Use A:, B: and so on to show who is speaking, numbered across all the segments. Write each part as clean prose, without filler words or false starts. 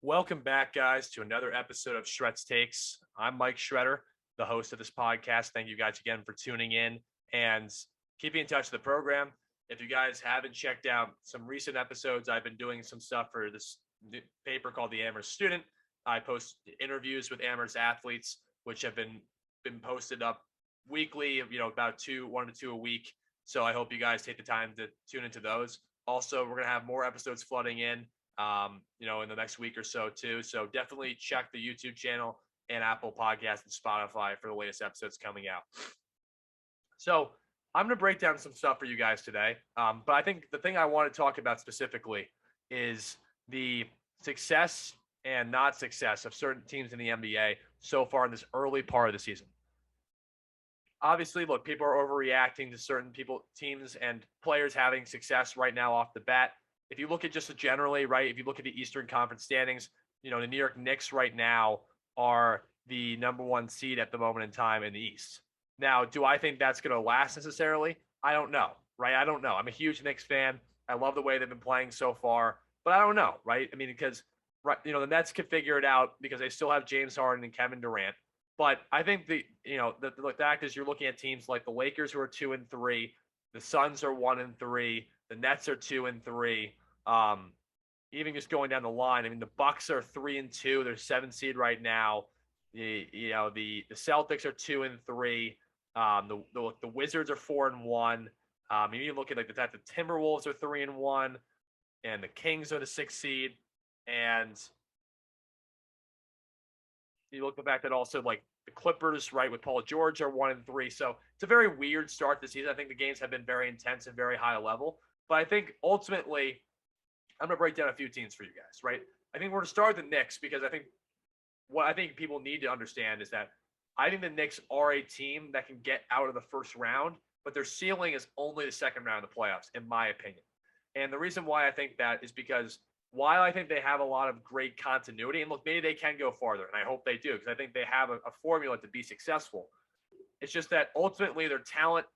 A: Welcome back, guys, to another episode of Shred's Takes. I'm Mike Shredder, the host of this podcast. Thank you guys again for tuning in and keeping in touch with the program. If you guys haven't checked out some recent episodes, I've been doing some stuff for this paper called The Amherst Student. I post interviews with Amherst athletes, which have been posted up weekly, about one to two a week. So I hope you guys take the time to tune into those. Also, we're going to have more episodes flooding in the next week or so too. So definitely check the YouTube channel and Apple Podcasts and Spotify for the latest episodes coming out. So I'm going to break down some stuff for you guys today. But I think the thing I want to talk about specifically is the success and not success of certain teams in the NBA so far in this early part of the season. Obviously, look, people are overreacting to certain teams and players having success right now off the bat. If you look at just generally, right, if you look at the Eastern Conference standings, the New York Knicks right now are the number one seed at the moment in time in the East. Now, do I think that's going to last necessarily? I don't know, right? I don't know. I'm a huge Knicks fan. I love the way they've been playing so far, but I don't know, right? I mean, because, the Nets could figure it out because they still have James Harden and Kevin Durant. But I think the fact is you're looking at teams like the Lakers who are 2-3, the Suns are 1-3, the Nets are 2-3. Even just going down the line, I mean, the Bucks are 3-2. They're 7th seed right now. The Celtics are 2-3. The Wizards are 4-1. You look at the Timberwolves are 3-1, and the Kings are the 6th seed. And you look at the fact that also like the Clippers, right, with Paul George are 1-3. So it's a very weird start to the season. I think the games have been very intense and very high level. But I think ultimately, I'm going to break down a few teams for you guys, right? I think we're going to start with the Knicks because what I think people need to understand is that I think the Knicks are a team that can get out of the first round, but their ceiling is only the second round of the playoffs, in my opinion. And the reason why I think that is because while I think they have a lot of great continuity, and look, maybe they can go farther, and I hope they do, because I think they have a formula to be successful. It's just that ultimately their talent,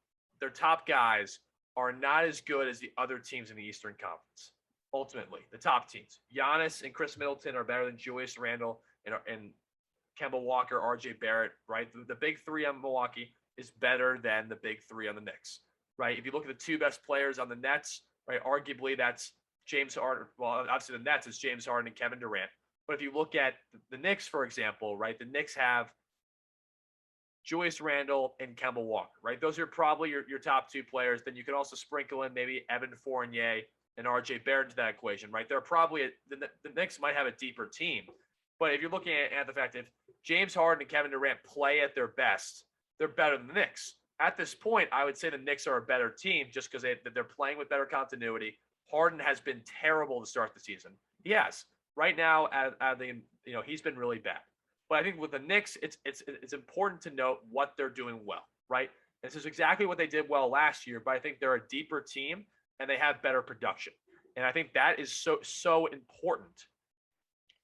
A: their top guys are not as good as the other teams in the Eastern Conference. Ultimately, the top teams. Giannis and Chris Middleton are better than Julius Randle and Kemba Walker, RJ Barrett, right? The big three on Milwaukee is better than the big three on the Knicks, right? If you look at the two best players on the Nets, right, arguably that's James Harden. Well, obviously the Nets is James Harden and Kevin Durant. But if you look at the Knicks, for example, right, the Knicks have Julius Randle and Kemba Walker, right? Those are probably your top two players. Then you can also sprinkle in maybe Evan Fournier and RJ Barrett to that equation, right? They're probably the Knicks might have a deeper team. But if you're looking at the fact that if James Harden and Kevin Durant play at their best, they're better than the Knicks. At this point, I would say the Knicks are a better team just because they're playing with better continuity. Harden has been terrible to start the season. Yes, right now, he's been really bad. But I think with the Knicks, it's important to note what they're doing well, right? This is exactly what they did well last year, but I think they're a deeper team and they have better production. And I think that is so important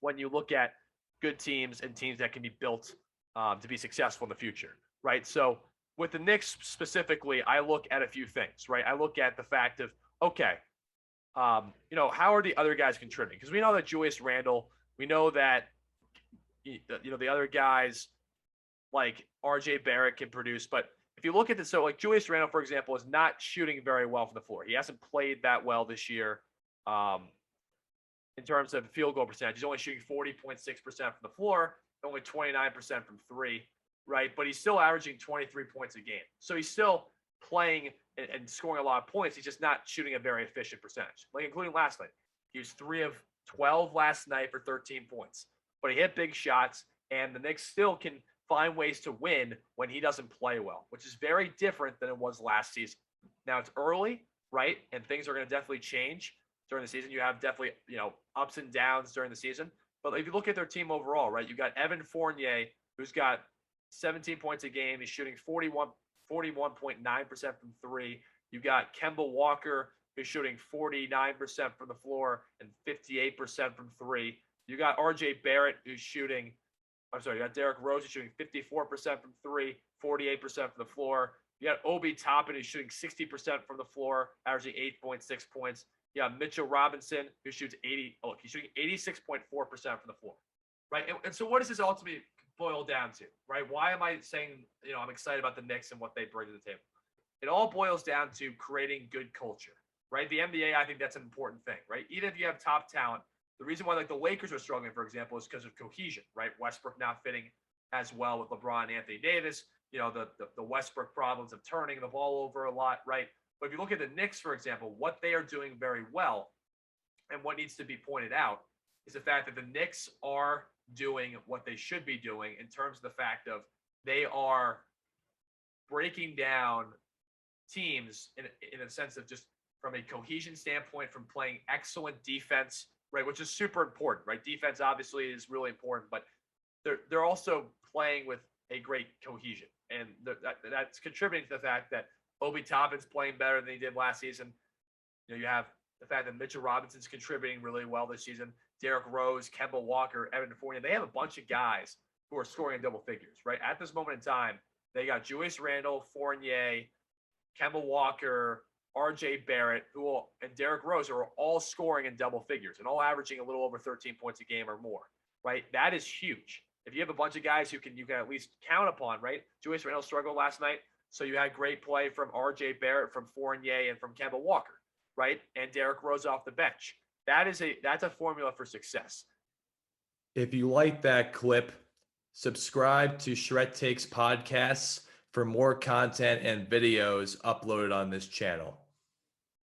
A: when you look at good teams and teams that can be built to be successful in the future, right? So with the Knicks specifically, I look at a few things, right? I look at the fact of, okay, how are the other guys contributing? Because we know that Julius Randle, we know that, the other guys like RJ Barrett can produce, but if you look at this, so like Julius Randle, for example, is not shooting very well from the floor. He hasn't played that well this year in terms of field goal percentage. He's only shooting 40.6% from the floor, only 29% from three, right? But he's still averaging 23 points a game. So he's still playing and scoring a lot of points. He's just not shooting a very efficient percentage, like including last night. He was 3 of 12 last night for 13 points. But he hit big shots, and the Knicks still can find ways to win when he doesn't play well, which is very different than it was last season. Now it's early, right? And things are going to definitely change during the season. You have definitely, ups and downs during the season. But if you look at their team overall, right, you got Evan Fournier, who's got 17 points a game. He's shooting 41.9% from three. You got Kemba Walker, who's shooting 49% from the floor and 58% from three. You got RJ Barrett, who's shooting you got Derrick Rose, who's shooting 54% from three, 48% from the floor. You got Obi Toppin, who's shooting 60% from the floor, averaging 8.6 points. You You have Mitchell Robinson, who shoots 80. Oh, look, he's shooting 86.4% from the floor, right? And so, what does this ultimately boil down to, right? Why am I saying, I'm excited about the Knicks and what they bring to the table? It all boils down to creating good culture, right? The NBA, I think that's an important thing, right? Even if you have top talent, the reason why like the Lakers are struggling, for example, is because of cohesion, right? Westbrook not fitting as well with LeBron and Anthony Davis. The Westbrook problems of turning the ball over a lot, right? But if you look at the Knicks, for example, what they are doing very well and what needs to be pointed out is the fact that the Knicks are doing what they should be doing in terms of the fact of they are breaking down teams in a sense of just from a cohesion standpoint, from playing excellent defense, right, which is super important, right? Defense obviously is really important, but they're also playing with a great cohesion, and that's contributing to the fact that Obi Toppin's playing better than he did last season. You have the fact that Mitchell Robinson's contributing really well this season. Derrick Rose, Kemba Walker, Evan Fournier, they have a bunch of guys who are scoring in double figures, right? At this moment in time, they got Julius Randle, Fournier, Kemba Walker, RJ Barrett, and Derrick Rose are all scoring in double figures and all averaging a little over 13 points a game or more, right? That is huge. If you have a bunch of guys you can at least count upon, right? Julius Randle struggled last night, so you had great play from RJ Barrett, from Fournier, and from Kemba Walker, right? And Derrick Rose off the bench. That's a formula for success.
B: If you like that clip, subscribe to Shred Takes Podcasts for more content and videos uploaded on this channel.